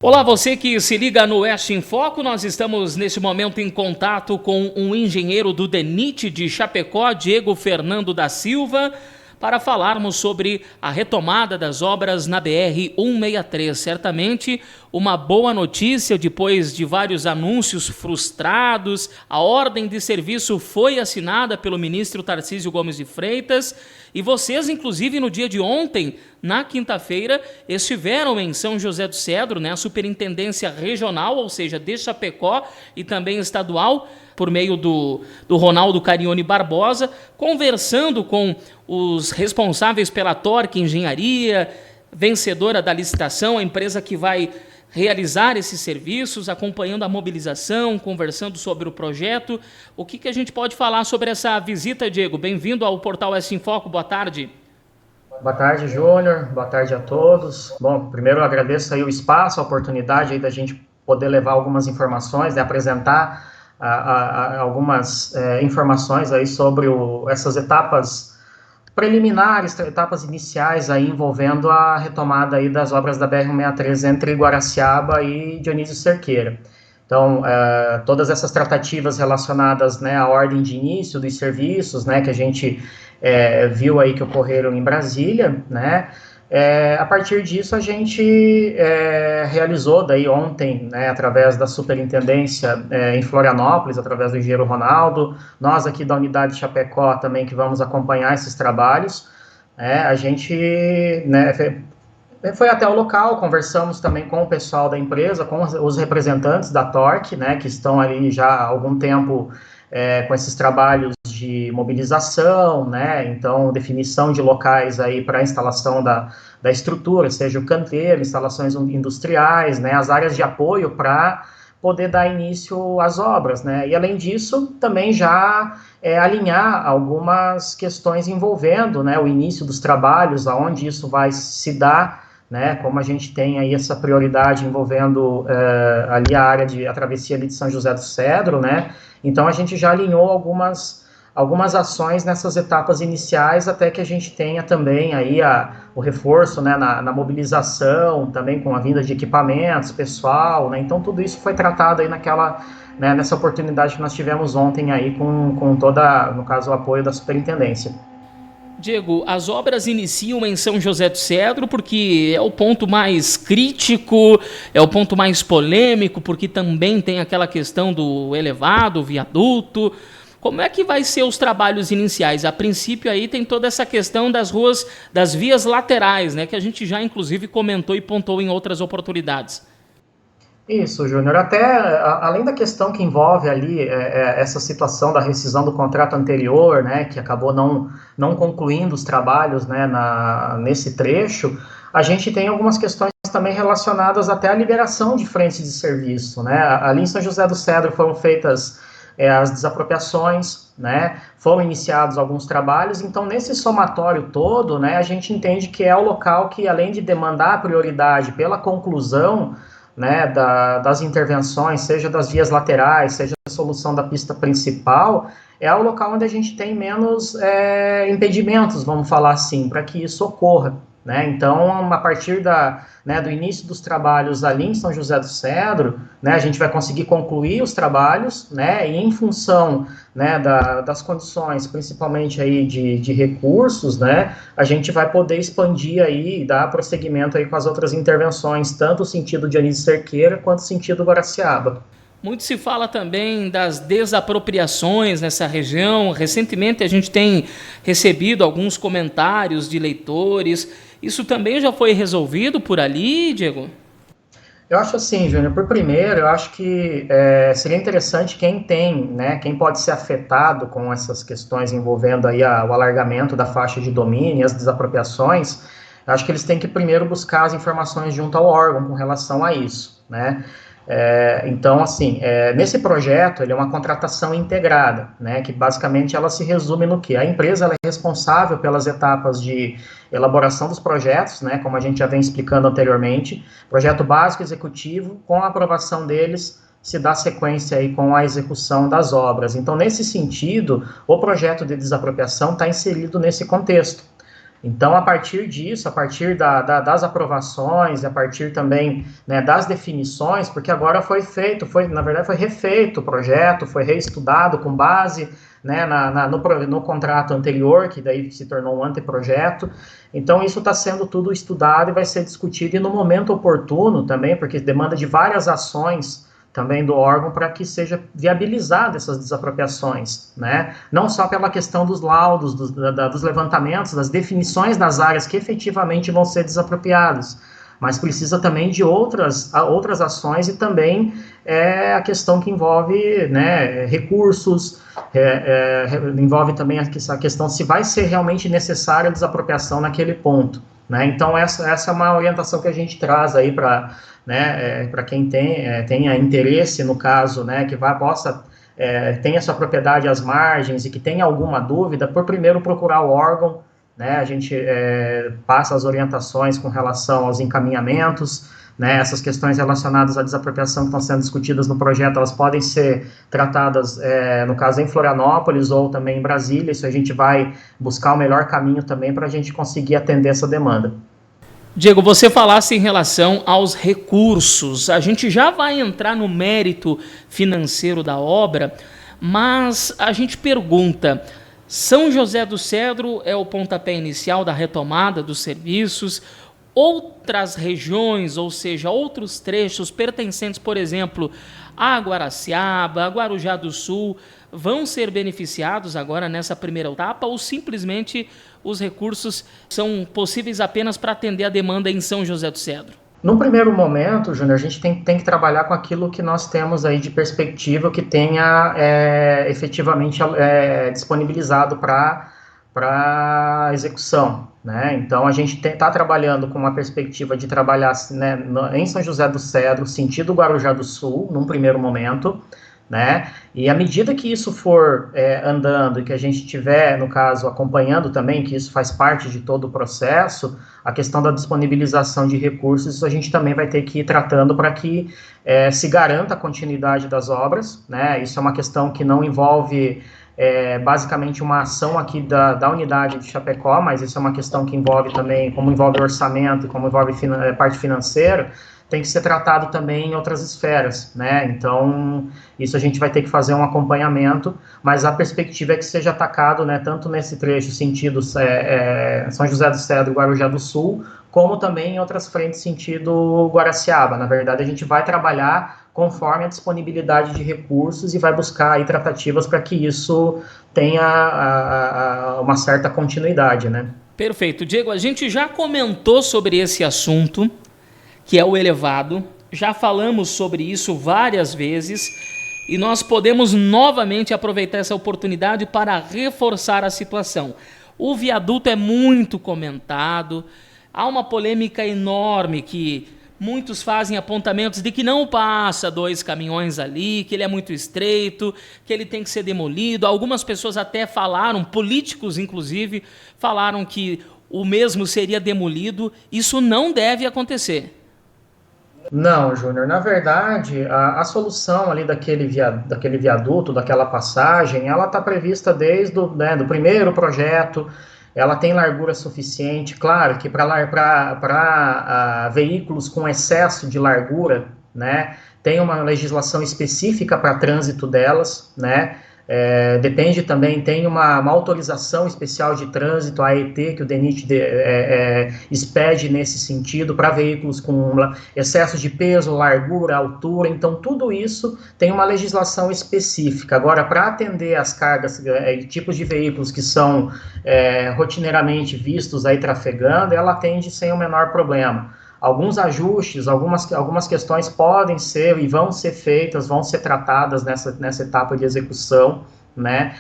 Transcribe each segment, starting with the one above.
Olá, você que se liga no Oeste em Foco, nós estamos neste momento em contato com um engenheiro do DENIT de Chapecó, Diego Fernando da Silva, para falarmos sobre a retomada das obras na BR-163. Certamente uma boa notícia depois de vários anúncios frustrados. A ordem de serviço foi assinada pelo ministro Tarcísio Gomes de Freitas e vocês, inclusive, no dia de ontem, na quinta-feira, estiveram em São José do Cedro, a Superintendência Regional, ou seja, de Chapecó e também estadual, por meio do Ronaldo Carione Barbosa, conversando com os responsáveis pela Torque Engenharia, vencedora da licitação, a empresa que vai realizar esses serviços, acompanhando a mobilização, conversando sobre o projeto. O que a gente pode falar sobre essa visita, Diego? Bem-vindo ao Portal Oeste em Foco, boa tarde. Boa tarde, Júnior, boa tarde a todos. Bom, primeiro eu agradeço aí o espaço, a oportunidade aí da gente poder levar algumas informações, apresentar algumas informações aí sobre essas etapas preliminares, etapas iniciais aí envolvendo a retomada aí das obras da BR-163 entre Guaraciaba e Dionísio Cerqueira. Então, todas essas tratativas relacionadas à ordem de início dos serviços, que a gente viu aí que ocorreram em Brasília, a partir disso a gente realizou daí ontem, através da superintendência em Florianópolis, através do engenheiro Ronaldo, nós aqui da unidade de Chapecó também que vamos acompanhar esses trabalhos, a gente foi até o local, conversamos também com o pessoal da empresa, com os representantes da Torque, que estão ali já há algum tempo com esses trabalhos de mobilização, então definição de locais aí para a instalação da estrutura, seja o canteiro, instalações industriais, as áreas de apoio para poder dar início às obras, e além disso, também já alinhar algumas questões envolvendo, o início dos trabalhos, aonde isso vai se dar, como a gente tem aí essa prioridade envolvendo ali a área a travessia ali de São José do Cedro, então a gente já alinhou algumas ações nessas etapas iniciais até que a gente tenha também aí o reforço na mobilização, também com a vinda de equipamentos, pessoal, então tudo isso foi tratado aí nessa oportunidade que nós tivemos ontem aí com toda, no caso, o apoio da superintendência. Diego, as obras iniciam em São José do Cedro porque é o ponto mais crítico, é o ponto mais polêmico, porque também tem aquela questão do elevado, viaduto. Como é que vai ser os trabalhos iniciais? A princípio aí tem toda essa questão das ruas, das vias laterais, que a gente já inclusive comentou e pontuou em outras oportunidades. Isso, Júnior. Até, além da questão que envolve ali essa situação da rescisão do contrato anterior, que acabou não concluindo os trabalhos nesse trecho, a gente tem algumas questões também relacionadas até à liberação de frentes de serviço. Ali em São José do Cedro foram feitas as desapropriações, foram iniciados alguns trabalhos, então nesse somatório todo, a gente entende que é o local que, além de demandar prioridade pela conclusão das intervenções, seja das vias laterais, seja a solução da pista principal, é o local onde a gente tem menos impedimentos, vamos falar assim, para que isso ocorra. Então, a partir do início dos trabalhos ali em São José do Cedro, a gente vai conseguir concluir os trabalhos, e em função das condições, principalmente aí de recursos, a gente vai poder expandir aí e dar prosseguimento aí com as outras intervenções, tanto o sentido Dionísio Cerqueira quanto o sentido Guaraciaba. Muito se fala também das desapropriações nessa região. Recentemente a gente tem recebido alguns comentários de leitores. Isso também já foi resolvido por ali, Diego? Eu acho assim, Júnior, por primeiro, eu acho que seria interessante quem quem pode ser afetado com essas questões envolvendo aí o alargamento da faixa de domínio e as desapropriações, eu acho que eles têm que primeiro buscar as informações junto ao órgão com relação a isso, Então, assim, nesse projeto, ele é uma contratação integrada, que basicamente ela se resume no quê? A empresa ela é responsável pelas etapas de elaboração dos projetos, como a gente já vem explicando anteriormente, projeto básico executivo, com a aprovação deles, se dá sequência aí com a execução das obras. Então, nesse sentido, o projeto de desapropriação está inserido nesse contexto. Então, a partir disso, a partir das aprovações, a partir também, né, das definições, porque agora na verdade foi refeito o projeto, foi reestudado com base, né, no contrato anterior, que daí se tornou um anteprojeto. Então, isso está sendo tudo estudado e vai ser discutido, e no momento oportuno também, porque demanda de várias ações também do órgão para que seja viabilizada essas desapropriações, né? Não só pela questão dos laudos, dos levantamentos, das definições das áreas que efetivamente vão ser desapropriadas, mas precisa também de outras ações, e também a questão que envolve, né, recursos, envolve também a questão se vai ser realmente necessária a desapropriação naquele ponto, né? Então, essa é uma orientação que a gente traz aí para, né, para quem tenha interesse, no caso, né, que tenha sua propriedade às margens e que tenha alguma dúvida, por primeiro procurar o órgão, né? A gente passa as orientações com relação aos encaminhamentos, né? Essas questões relacionadas à desapropriação que estão sendo discutidas no projeto, elas podem ser tratadas, no caso, em Florianópolis ou também em Brasília. Isso a gente vai buscar o melhor caminho também para a gente conseguir atender essa demanda. Diego, você falasse em relação aos recursos. A gente já vai entrar no mérito financeiro da obra, mas a gente pergunta: São José do Cedro é o pontapé inicial da retomada dos serviços? Outras regiões, ou seja, outros trechos pertencentes, por exemplo, a Guaraciaba, a Guarujá do Sul, vão ser beneficiados agora nessa primeira etapa, ou simplesmente os recursos são possíveis apenas para atender a demanda em São José do Cedro? Num primeiro momento, Júnior, a gente tem que trabalhar com aquilo que nós temos aí de perspectiva que tenha efetivamente disponibilizado para execução, né? Então, a gente está trabalhando com uma perspectiva de trabalhar, né, em São José do Cedro, sentido Guarujá do Sul, num primeiro momento, né? E à medida que isso for andando e que a gente estiver, no caso, acompanhando também, que isso faz parte de todo o processo, a questão da disponibilização de recursos, isso a gente também vai ter que ir tratando para que se garanta a continuidade das obras, né? Isso é uma questão que não envolve basicamente uma ação aqui da unidade de Chapecó, mas isso é uma questão que envolve também, como envolve orçamento e como envolve parte financeira, tem que ser tratado também em outras esferas, né? Então, isso a gente vai ter que fazer um acompanhamento, mas a perspectiva é que seja atacado, né, tanto nesse trecho sentido São José do Cedro e Guarujá do Sul, como também em outras frentes sentido Guaraciaba. Na verdade, a gente vai trabalhar conforme a disponibilidade de recursos e vai buscar aí tratativas para que isso tenha uma certa continuidade, né? Perfeito. Diego, a gente já comentou sobre esse assunto, que é o elevado, já falamos sobre isso várias vezes, e nós podemos novamente aproveitar essa oportunidade para reforçar a situação. O viaduto é muito comentado, há uma polêmica enorme que muitos fazem apontamentos de que não passa 2 caminhões ali, que ele é muito estreito, que ele tem que ser demolido. Algumas pessoas até falaram, políticos inclusive, falaram que o mesmo seria demolido. Isso não deve acontecer. Não, Júnior, na verdade, a solução ali daquele viaduto, daquela passagem, ela está prevista desde do primeiro projeto, ela tem largura suficiente, claro que para veículos com excesso de largura, né, tem uma legislação específica para trânsito delas, né, depende também, tem uma autorização especial de trânsito, a AET, que o DENIT expede nesse sentido, para veículos com excesso de peso, largura, altura. Então, tudo isso tem uma legislação específica. Agora, para atender as cargas e tipos de veículos que são rotineiramente vistos aí trafegando, ela atende sem o menor problema. Alguns ajustes, algumas questões podem ser e vão ser feitas, vão ser tratadas nessa etapa de execução, né?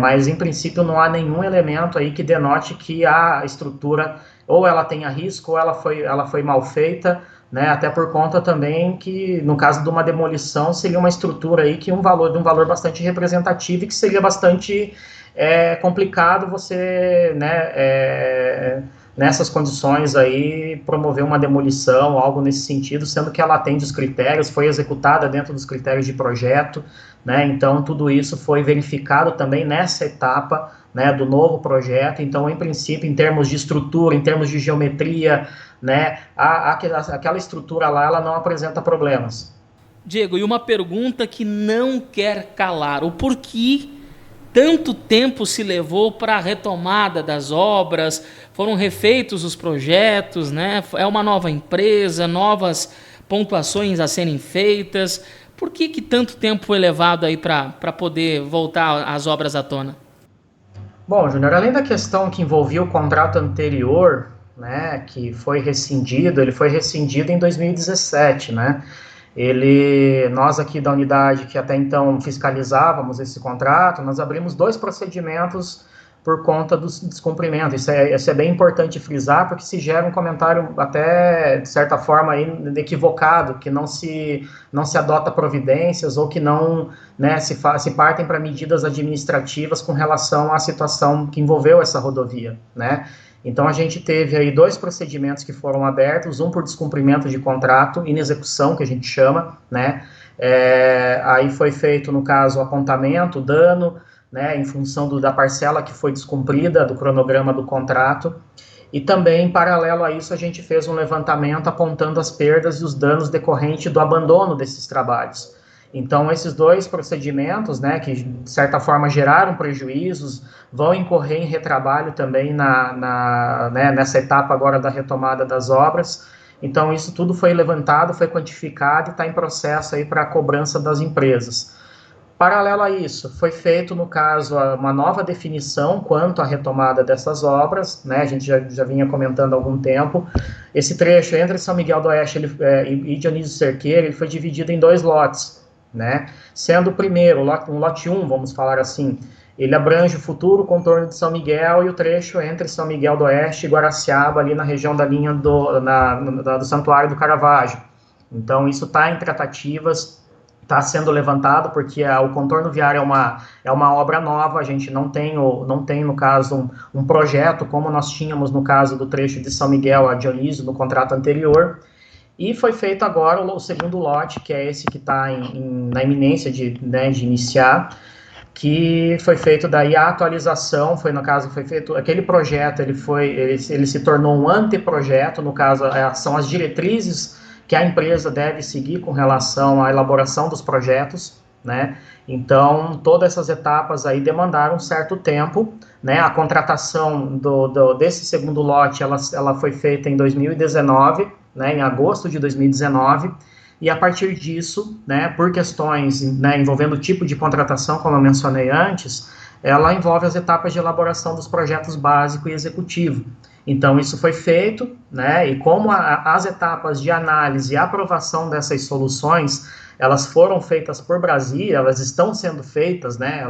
Mas, em princípio, não há nenhum elemento aí que denote que a estrutura ou ela tenha risco ou ela foi mal feita, né? Até por conta também que, no caso de uma demolição, seria uma estrutura aí de um valor bastante representativo e que seria bastante complicado você, né, nessas condições aí, promover uma demolição, algo nesse sentido, sendo que ela atende os critérios, foi executada dentro dos critérios de projeto, né? Então, tudo isso foi verificado também nessa etapa, né, do novo projeto. Então, em princípio, em termos de estrutura, em termos de geometria, né, aquela estrutura lá, ela não apresenta problemas. Diego, e uma pergunta que não quer calar: o porquê tanto tempo se levou para a retomada das obras? Foram refeitos os projetos, né? É uma nova empresa, novas pontuações a serem feitas. Por que tanto tempo foi levado aí para poder voltar as obras à tona? Bom, Júnior, além da questão que envolvia o contrato anterior, né, que foi rescindido, ele foi rescindido em 2017, né? Nós aqui da unidade que até então fiscalizávamos esse contrato, nós abrimos 2 procedimentos por conta do descumprimento. Isso é bem importante frisar, porque se gera um comentário até, de certa forma, aí, equivocado, que não se adota providências ou que não, né, se partem para medidas administrativas com relação à situação que envolveu essa rodovia, né? Então, a gente teve aí 2 procedimentos que foram abertos, um por descumprimento de contrato, inexecução, que a gente chama, né? Aí foi feito, no caso, o apontamento, dano, né, em função da parcela que foi descumprida, do cronograma do contrato, e também, em paralelo a isso, a gente fez um levantamento apontando as perdas e os danos decorrentes do abandono desses trabalhos. Então, esses 2 procedimentos, né, que de certa forma geraram prejuízos, vão incorrer em retrabalho também né, nessa etapa agora da retomada das obras. Então, isso tudo foi levantado, foi quantificado e está em processo aí para a cobrança das empresas. Paralelo a isso, foi feito, no caso, uma nova definição quanto à retomada dessas obras, né? A gente já vinha comentando há algum tempo. Esse trecho entre São Miguel do Oeste e Dionísio Cerqueira, ele foi dividido em 2 lotes, né? Sendo o primeiro, um lote 1, vamos falar assim, ele abrange o futuro contorno de São Miguel e o trecho entre São Miguel do Oeste e Guaraciaba, ali na região da linha do Santuário do Caravaggio. Então, isso está em tratativas, está sendo levantado, porque o contorno viário é uma obra nova, a gente não tem, no caso, um projeto, como nós tínhamos no caso do trecho de São Miguel a Dionísio, no contrato anterior, e foi feito agora o segundo lote, que é esse que está na iminência de iniciar, que foi feito daí a atualização, foi feito, aquele projeto, ele se tornou um anteprojeto, no caso, são as diretrizes que a empresa deve seguir com relação à elaboração dos projetos, né? Então, todas essas etapas aí demandaram um certo tempo, né? A contratação desse segundo lote, ela foi feita em 2019, né? Em agosto de 2019, e a partir disso, né, por questões, né, envolvendo o tipo de contratação, como eu mencionei antes, ela envolve as etapas de elaboração dos projetos básico e executivo. Então, isso foi feito, né, e como as etapas de análise e aprovação dessas soluções, elas foram feitas por Brasília, elas estão sendo feitas, né,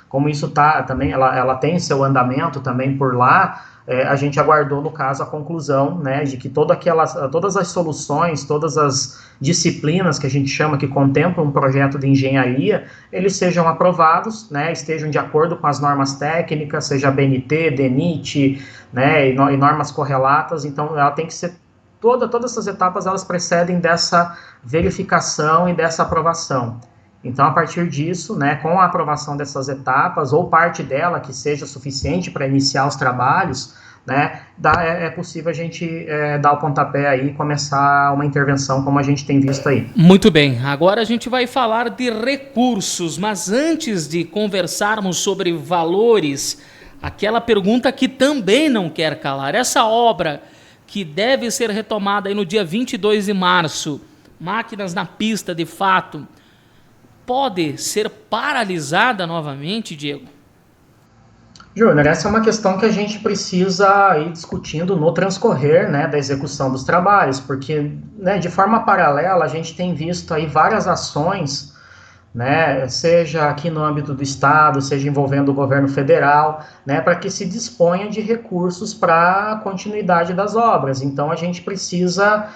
como isso está também, ela tem seu andamento também por lá, a gente aguardou, no caso, a conclusão, né, de que todas as soluções, todas as disciplinas que a gente chama, que contemplam um projeto de engenharia, eles sejam aprovados, né, estejam de acordo com as normas técnicas, seja BNT, DENIT, né, e normas correlatas. Então, ela tem que ser, todas essas etapas, elas precedem dessa verificação e dessa aprovação. Então, a partir disso, né, com a aprovação dessas etapas, ou parte dela que seja suficiente para iniciar os trabalhos, né, é possível a gente dar o pontapé aí e começar uma intervenção como a gente tem visto aí. Muito bem, agora a gente vai falar de recursos, mas antes de conversarmos sobre valores, aquela pergunta que também não quer calar: essa obra que deve ser retomada aí no dia 22 de março, máquinas na pista de fato, pode ser paralisada novamente, Diego? Júnior, essa é uma questão que a gente precisa ir discutindo no transcorrer, né, da execução dos trabalhos, porque, né, de forma paralela a gente tem visto aí várias ações, né, seja aqui no âmbito do Estado, seja envolvendo o governo federal, né, para que se disponha de recursos para a continuidade das obras. Então a gente precisa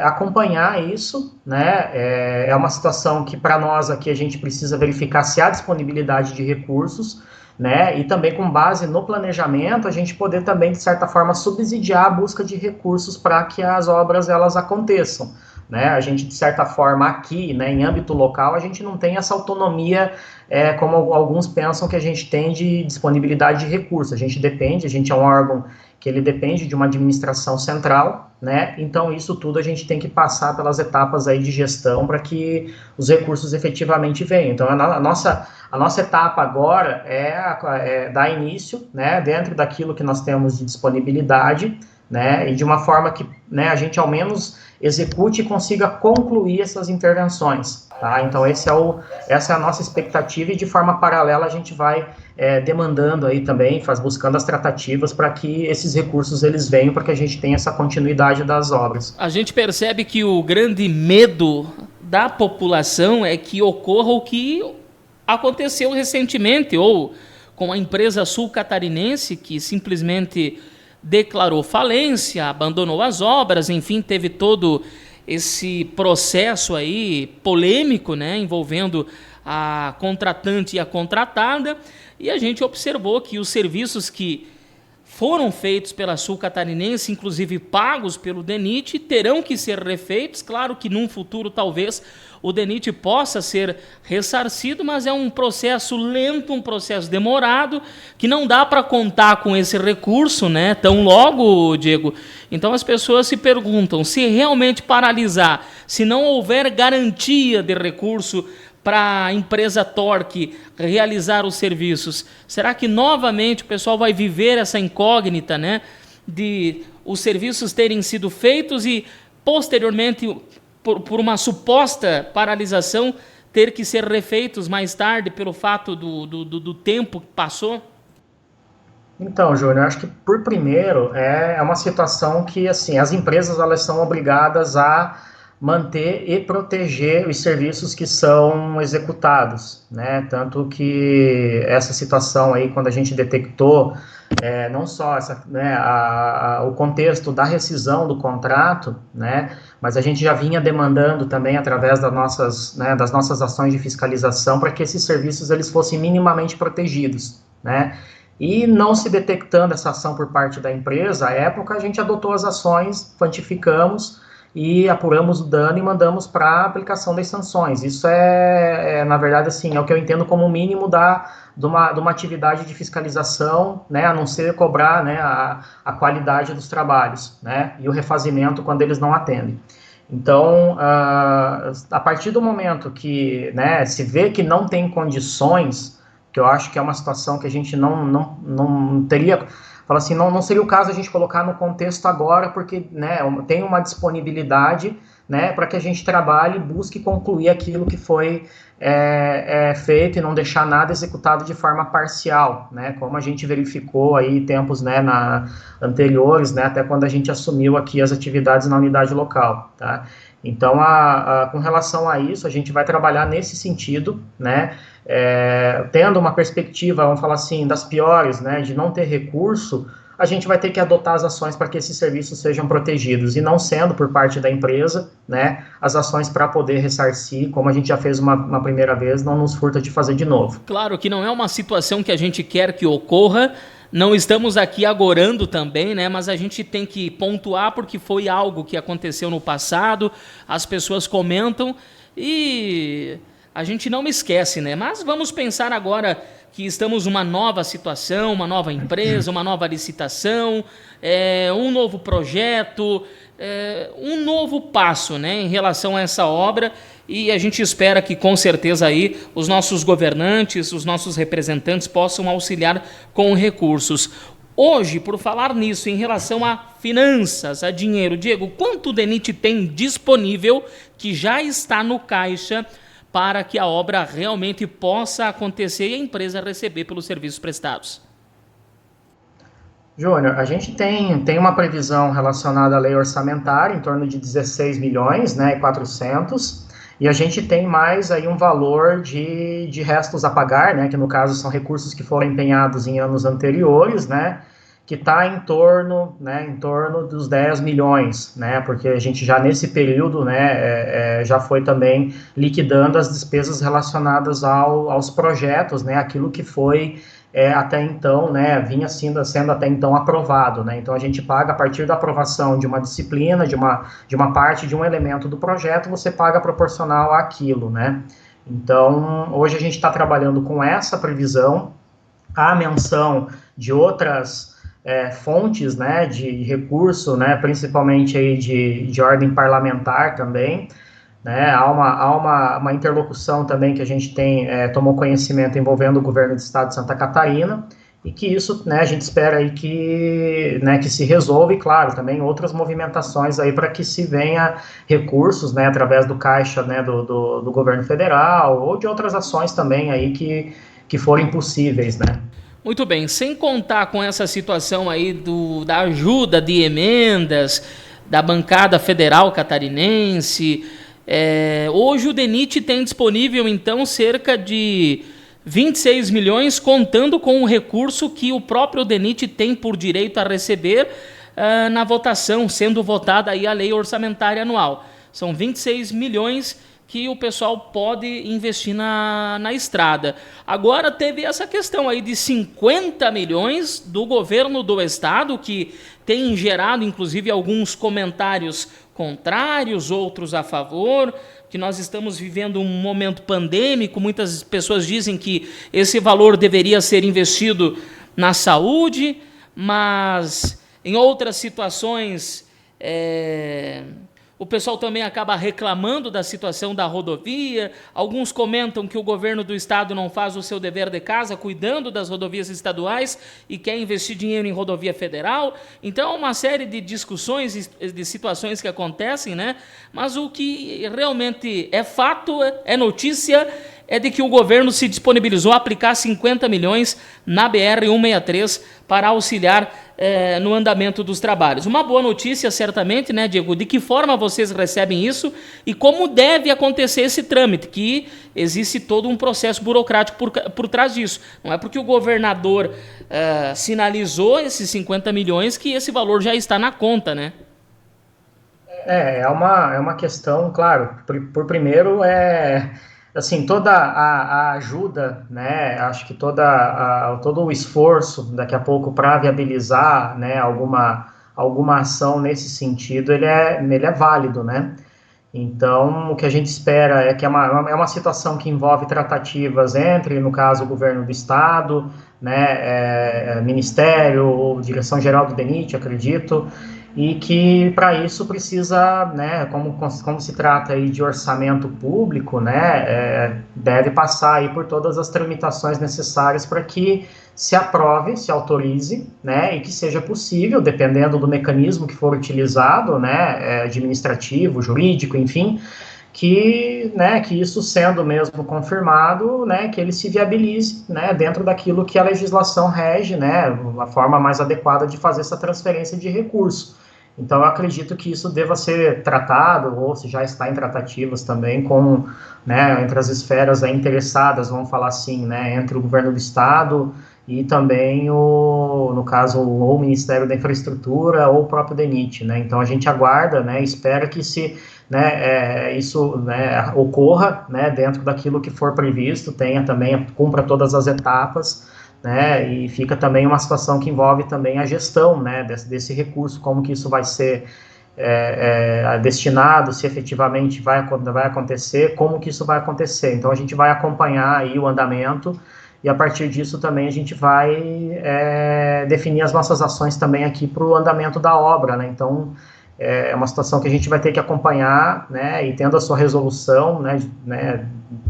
acompanhar isso, né, é uma situação que para nós aqui a gente precisa verificar se há disponibilidade de recursos, né, e também com base no planejamento a gente poder também, de certa forma, subsidiar a busca de recursos para que as obras elas aconteçam, né? A gente, de certa forma, aqui, né, em âmbito local, a gente não tem essa autonomia como alguns pensam que a gente tem de disponibilidade de recursos. A gente é um órgão que ele depende de uma administração central, né? Então, isso tudo a gente tem que passar pelas etapas aí de gestão para que os recursos efetivamente venham. Então, a nossa etapa agora é dar início, né, dentro daquilo que nós temos de disponibilidade, né, e de uma forma que, né, a gente ao menos execute e consiga concluir essas intervenções, tá? Então essa é a nossa expectativa, e de forma paralela a gente vai demandando aí também, buscando as tratativas para que esses recursos eles venham, para que a gente tenha essa continuidade das obras. A gente percebe que o grande medo da população é que ocorra o que aconteceu recentemente, ou com a empresa sul-catarinense, que simplesmente declarou falência, abandonou as obras, enfim, teve todo esse processo aí polêmico, né, envolvendo a contratante e a contratada, e a gente observou que os serviços que foram feitos pela Sul-Catarinense, inclusive pagos pelo DENIT, terão que ser refeitos. Claro que num futuro talvez o DENIT possa ser ressarcido, mas é um processo lento, um processo demorado, que não dá para contar com esse recurso, né, tão logo, Diego. Então as pessoas se perguntam, se realmente paralisar, se não houver garantia de recurso para a empresa Torque realizar os serviços, será que novamente o pessoal vai viver essa incógnita, né, de os serviços terem sido feitos e posteriormente, por uma suposta paralisação, ter que ser refeitos mais tarde pelo fato do tempo que passou? Então, Júnior, acho que por primeiro é uma situação que, assim, as empresas elas são obrigadas a manter e proteger os serviços que são executados, né? Tanto que essa situação aí, quando a gente detectou não só o contexto da rescisão do contrato, né? Mas a gente já vinha demandando também através das nossas ações de fiscalização para que esses serviços eles fossem minimamente protegidos, né? E não se detectando essa ação por parte da empresa, à época a gente adotou as ações, quantificamos e apuramos o dano e mandamos para a aplicação das sanções. Isso na verdade, assim, é o que eu entendo como o mínimo de uma atividade de fiscalização, né, a não ser cobrar, né, a qualidade dos trabalhos, né, e o refazimento quando eles não atendem. Então, a partir do momento que, né, se vê que não tem condições, que eu acho que é uma situação que a gente não teria... Fala assim, não seria o caso a gente colocar no contexto agora, porque, né, tem uma disponibilidade, né, para que a gente trabalhe e busque concluir aquilo que foi feito e não deixar nada executado de forma parcial, né, como a gente verificou aí tempos, né, anteriores, né, até quando a gente assumiu aqui as atividades na unidade local, tá? Então, com relação a isso, a gente vai trabalhar nesse sentido, né, tendo uma perspectiva, vamos falar assim, das piores, né, de não ter recurso, a gente vai ter que adotar as ações para que esses serviços sejam protegidos, e não sendo por parte da empresa, né, as ações para poder ressarcir, como a gente já fez uma primeira vez, não nos furta de fazer de novo. Claro que não é uma situação que a gente quer que ocorra, não estamos aqui agorando também, né? Mas a gente tem que pontuar porque foi algo que aconteceu no passado, as pessoas comentam e a gente não esquece, né? Mas vamos pensar agora que estamos numa nova situação, uma nova empresa, uma nova licitação, um novo projeto, um novo passo, né, em relação a essa obra, e a gente espera que com certeza aí os nossos governantes, os nossos representantes possam auxiliar com recursos. Hoje, por falar nisso, em relação a finanças, a dinheiro, Diego, quanto o DENIT tem disponível que já está no caixa para que a obra realmente possa acontecer e a empresa receber pelos serviços prestados? Júnior, a gente tem uma previsão relacionada à lei orçamentária em torno de 16 milhões, né, e 400, e a gente tem mais aí um valor de restos a pagar, né, que no caso são recursos que foram empenhados em anos anteriores, né, que está em torno dos 10 milhões, né, porque a gente já nesse período, né, já foi também liquidando as despesas relacionadas aos projetos, né, aquilo que foi até então, né, vinha sendo até então aprovado, né? Então a gente paga a partir da aprovação de uma disciplina, de uma parte, de um elemento do projeto, você paga proporcional àquilo, né? Então hoje a gente está trabalhando com essa previsão, a menção de outras fontes, né, de recurso, né, principalmente aí de ordem parlamentar também, né, há uma interlocução também que a gente tomou conhecimento envolvendo o governo do estado de Santa Catarina, e que isso, né, a gente espera aí que se resolva, e claro, também outras movimentações aí para que se venha recursos, né, através do caixa, né, do governo federal, ou de outras ações também aí que forem possíveis, né. Muito bem, sem contar com essa situação aí da ajuda de emendas da bancada federal catarinense, hoje o DENIT tem disponível então cerca de 26 milhões, contando com o recurso que o próprio DENIT tem por direito a receber na votação, sendo votada aí a lei orçamentária anual. São 26 milhões que o pessoal pode investir na estrada. Agora teve essa questão aí de 50 milhões do governo do estado, que tem gerado inclusive alguns comentários contrários, outros a favor, que nós estamos vivendo um momento pandêmico, muitas pessoas dizem que esse valor deveria ser investido na saúde, mas em outras situações o pessoal também acaba reclamando da situação da rodovia. Alguns comentam que o governo do estado não faz o seu dever de casa, cuidando das rodovias estaduais, e quer investir dinheiro em rodovia federal. Então, uma série de discussões, de situações que acontecem, né? Mas o que realmente é fato, é notícia, é de que o governo se disponibilizou a aplicar 50 milhões na BR-163 para auxiliar no andamento dos trabalhos. Uma boa notícia, certamente, né, Diego? De que forma vocês recebem isso e como deve acontecer esse trâmite, que existe todo um processo burocrático por trás disso. Não é porque o governador sinalizou esses 50 milhões que esse valor já está na conta, né? É uma questão, claro, primeiro assim, toda a ajuda, né, acho que todo o esforço daqui a pouco para viabilizar, né, alguma ação nesse sentido, ele é válido, né. Então, o que a gente espera é que é uma situação que envolve tratativas entre, no caso, o governo do estado, né, Ministério, Direção-Geral do DENIT, acredito, e que para isso precisa, né, como se trata aí de orçamento público, né, deve passar aí por todas as tramitações necessárias para que se aprove, se autorize, né, e que seja possível, dependendo do mecanismo que for utilizado, né, administrativo, jurídico, enfim, que isso sendo mesmo confirmado, né, que ele se viabilize, né, dentro daquilo que a legislação rege, né, a forma mais adequada de fazer essa transferência de recurso. Então, eu acredito que isso deva ser tratado, ou se já está em tratativas também, né, entre as esferas interessadas, vamos falar assim, né, entre o governo do estado e também, no caso, ou o Ministério da Infraestrutura ou o próprio DENIT, né. Então, a gente aguarda, né, espera que isso, né, ocorra, né, dentro daquilo que for previsto, cumpra todas as etapas, né, e fica também uma situação que envolve também a gestão, né, desse recurso, como que isso vai ser destinado, se efetivamente vai acontecer, como que isso vai acontecer. Então, a gente vai acompanhar aí o andamento, e a partir disso também a gente vai definir as nossas ações também aqui para o andamento da obra, né. Então, é uma situação que a gente vai ter que acompanhar, né, e tendo a sua resolução, né,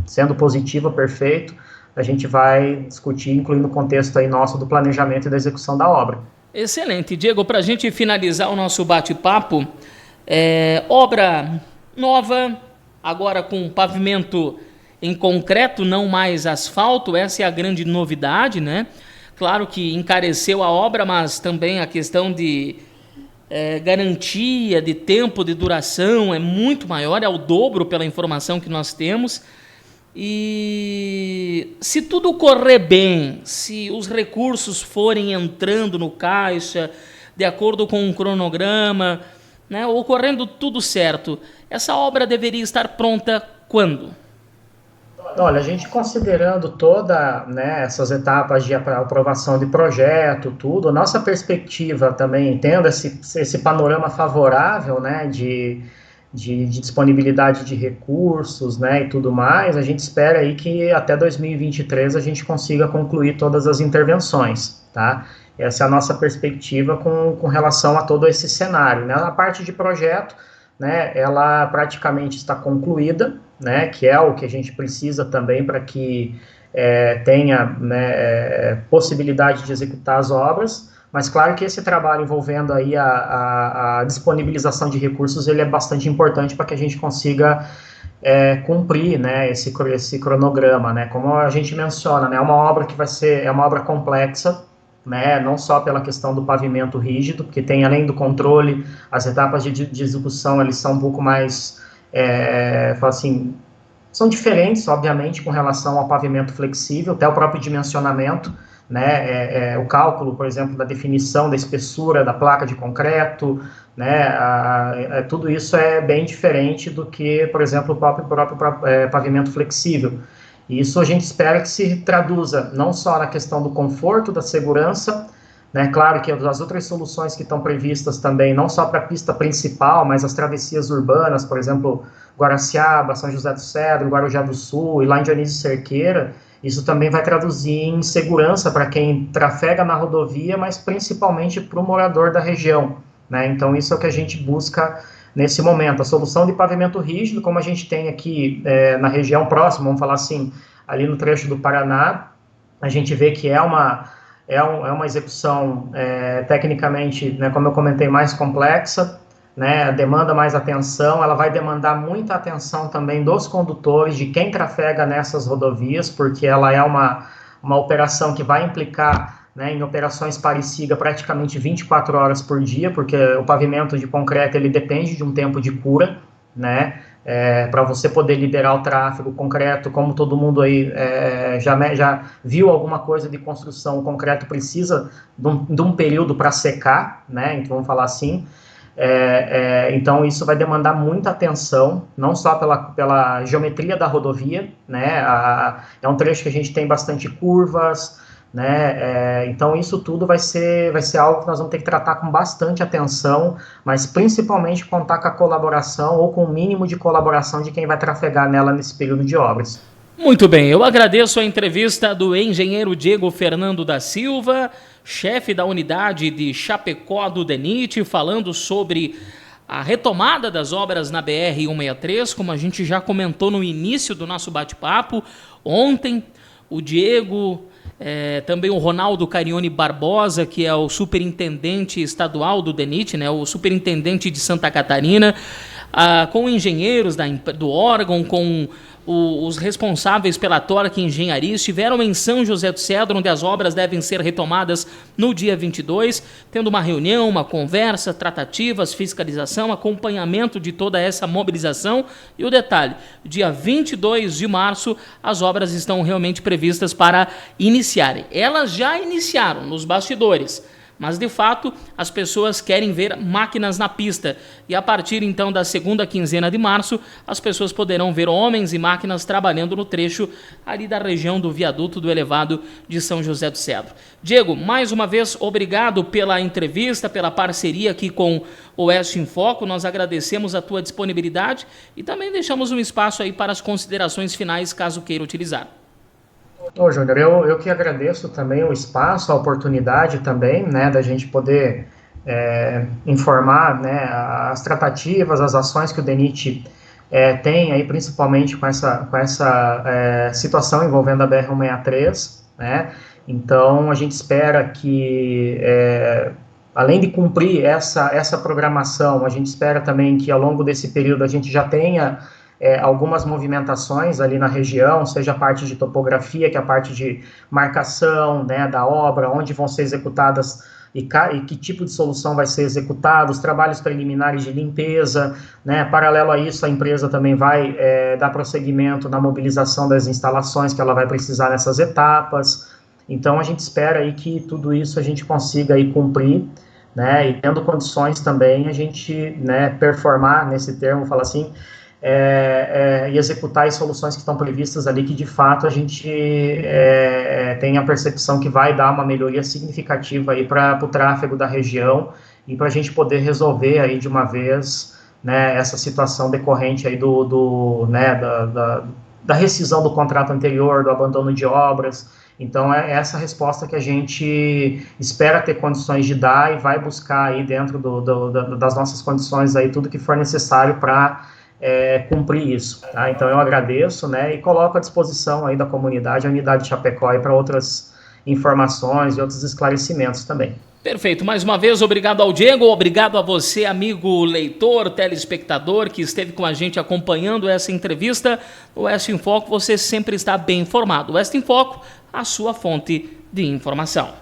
sendo positiva, perfeito, a gente vai discutir, incluindo o contexto aí nosso do planejamento e da execução da obra. Excelente. Diego, para a gente finalizar o nosso bate-papo, obra nova, agora com pavimento em concreto, não mais asfalto, essa é a grande novidade, né? Claro que encareceu a obra, mas também a questão de garantia de tempo de duração é muito maior, é o dobro pela informação que nós temos. E se tudo correr bem, se os recursos forem entrando no caixa, de acordo com um cronograma, né, ocorrendo tudo certo, essa obra deveria estar pronta quando? Olha, a gente considerando toda, né, essas etapas de aprovação de projeto, tudo, nossa perspectiva também, tendo esse panorama favorável, né, de disponibilidade de recursos, né, e tudo mais, a gente espera aí que até 2023 a gente consiga concluir todas as intervenções, tá? Essa é a nossa perspectiva com relação a todo esse cenário, né? A parte de projeto, né, ela praticamente está concluída, né, que é o que a gente precisa também para que tenha, né, possibilidade de executar as obras, mas claro que esse trabalho envolvendo aí a disponibilização de recursos, ele é bastante importante para que a gente consiga cumprir, né, esse cronograma, né, como a gente menciona, né, uma obra que é uma obra complexa, né, não só pela questão do pavimento rígido, porque tem, além do controle, as etapas de execução, eles são um pouco mais, assim, são diferentes, obviamente, com relação ao pavimento flexível, até o próprio dimensionamento, né, o cálculo, por exemplo, da definição da espessura da placa de concreto, né, tudo isso é bem diferente do que, por exemplo, o próprio pavimento flexível. E isso a gente espera que se traduza não só na questão do conforto, da segurança, né, claro que as outras soluções que estão previstas também, não só para a pista principal, mas as travessias urbanas, por exemplo, Guaraciaba, São José do Cedro, Guarujá do Sul e lá em Dionísio Cerqueira, isso também vai traduzir em segurança para quem trafega na rodovia, mas principalmente para o morador da região, né? Então isso é o que a gente busca nesse momento. A solução de pavimento rígido, como a gente tem aqui na região próxima, vamos falar assim, ali no trecho do Paraná, a gente vê que é uma execução tecnicamente, né, como eu comentei, mais complexa, né, demanda mais atenção, ela vai demandar muita atenção também dos condutores, de quem trafega nessas rodovias, porque ela é uma operação que vai implicar, né, em operações pare-siga praticamente 24 horas por dia, porque o pavimento de concreto ele depende de um tempo de cura, né, para você poder liberar o tráfego. Concreto, como todo mundo aí já viu alguma coisa de construção, o concreto precisa de um período para secar, né, então vamos falar assim. Então isso vai demandar muita atenção, não só pela geometria da rodovia, né, é um trecho que a gente tem bastante curvas, né, então isso tudo vai ser algo que nós vamos ter que tratar com bastante atenção, mas principalmente contar com a colaboração ou com o mínimo de colaboração de quem vai trafegar nela nesse período de obras. Muito bem, eu agradeço a entrevista do engenheiro Diego Fernando da Silva, chefe da unidade de Chapecó do DENIT, falando sobre a retomada das obras na BR-163, como a gente já comentou no início do nosso bate-papo. Ontem, o Diego, também o Ronaldo Carione Barbosa, que é o superintendente estadual do DENIT, né, o superintendente de Santa Catarina, com engenheiros do órgão, com os responsáveis pela Torque Engenharia, estiveram em São José do Cedro, onde as obras devem ser retomadas no dia 22, tendo uma reunião, uma conversa, tratativas, fiscalização, acompanhamento de toda essa mobilização. E o detalhe, dia 22 de março, as obras estão realmente previstas para iniciarem. Elas já iniciaram nos bastidores, mas, de fato, as pessoas querem ver máquinas na pista. E a partir, então, da segunda quinzena de março, as pessoas poderão ver homens e máquinas trabalhando no trecho ali da região do viaduto do elevado de São José do Cedro. Diego, mais uma vez, obrigado pela entrevista, pela parceria aqui com o Oeste em Foco. Nós agradecemos a tua disponibilidade e também deixamos um espaço aí para as considerações finais, caso queira utilizar. Ô, Júnior, eu que agradeço também o espaço, a oportunidade também, né, da gente poder informar, né, as tratativas, as ações que o DENIT tem aí, principalmente com essa situação envolvendo a BR-163, né. Então a gente espera que, além de cumprir essa programação, a gente espera também que ao longo desse período a gente já tenha algumas movimentações ali na região, seja a parte de topografia, que é a parte de marcação, né, da obra, onde vão ser executadas e que tipo de solução vai ser executada, os trabalhos preliminares de limpeza, né. Paralelo a isso, a empresa também vai dar prosseguimento na mobilização das instalações que ela vai precisar nessas etapas. Então a gente espera aí que tudo isso a gente consiga aí cumprir, né, e tendo condições também a gente, né, performar nesse termo, falar assim, e executar as soluções que estão previstas ali, que de fato a gente tem a percepção que vai dar uma melhoria significativa aí para o tráfego da região e para a gente poder resolver aí de uma vez, né, essa situação decorrente aí da rescisão do contrato anterior, do abandono de obras. Então, é essa resposta que a gente espera ter condições de dar e vai buscar aí dentro das nossas condições aí tudo que for necessário para cumprir isso. Tá? Então, eu agradeço, né, e coloco à disposição aí da comunidade, a unidade de Chapecó, para outras informações e outros esclarecimentos também. Perfeito. Mais uma vez, obrigado ao Diego, obrigado a você, amigo leitor, telespectador, que esteve com a gente acompanhando essa entrevista. No Oeste em Foco, você sempre está bem informado. Oeste em Foco, a sua fonte de informação.